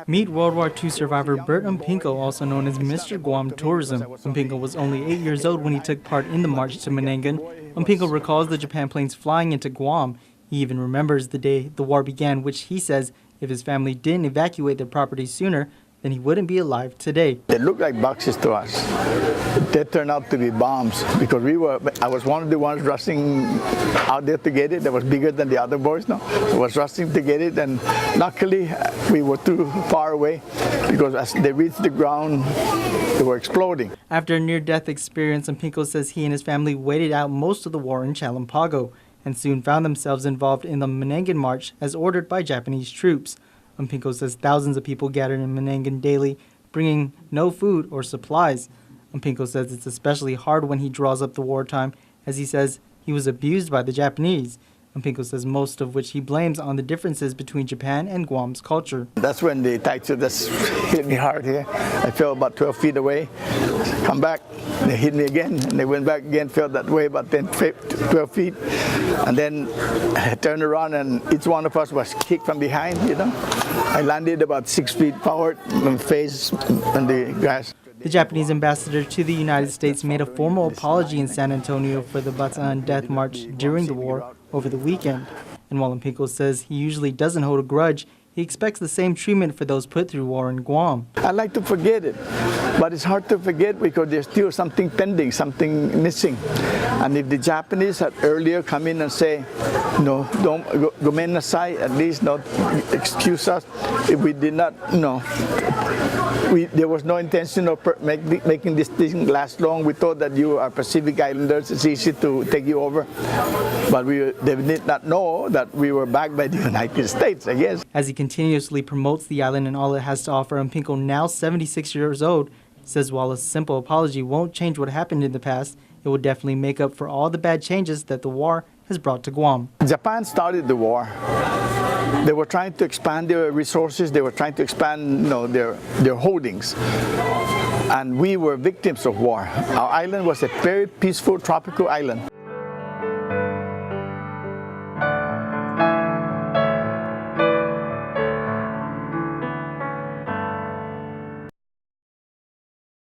Meet World War II survivor Bert Umpinko, also known as Mr. Guam Tourism. Umpinko was only 8 years old when he took part in the march to Menangan. Umpinko recalls the Japan planes flying into Guam. He even remembers the day the war began, which he says if his family didn't evacuate their property sooner, then he wouldn't be alive today. They looked like boxes to us. They turned out to be bombs because I was one of the ones rushing out there to get it. That was bigger than the other boys now. I was rushing to get it, and luckily we were too far away because as they reached the ground, they were exploding. After a near-death experience, Umpinko says he and his family waited out most of the war in Chalampago and soon found themselves involved in the Menangan March as ordered by Japanese troops. Umpinko says thousands of people gathered in Menangan daily, bringing no food or supplies. Umpinko says it's especially hard when he draws up the wartime, as he says he was abused by the Japanese. Umpinko says most of which he blames on the differences between Japan and Guam's culture. That's when the taitsu just hit me hard here. I fell about 12 feet away. Come back, they hit me again, and they went back again, fell that way about 12 feet. And then I turned around and each one of us was kicked from behind, you know. I landed about 6 feet forward, my face on the grass. The Japanese ambassador to the United States made a formal apology in San Antonio for the Bataan Death March during the war over the weekend. And while Umpinko says he usually doesn't hold a grudge, he expects the same treatment for those put through war in Guam. I like to forget it, but it's hard to forget because there's still something pending, something missing. And if the Japanese had earlier come in and say, no, don't go aside, at least not excuse us, if we did not, there was no intention of making this thing last long. We thought that you are Pacific Islanders, it's easy to take you over. But they did not know that we were backed by the United States, I guess. As he continuously promotes the island and all it has to offer, Umpinko, now 76 years old, says while a simple apology won't change what happened in the past, it will definitely make up for all the bad changes that the war has brought to Guam. Japan started the war. They were trying to expand their resources. They were trying to expand, their holdings. And we were victims of war. Our island was a very peaceful tropical island.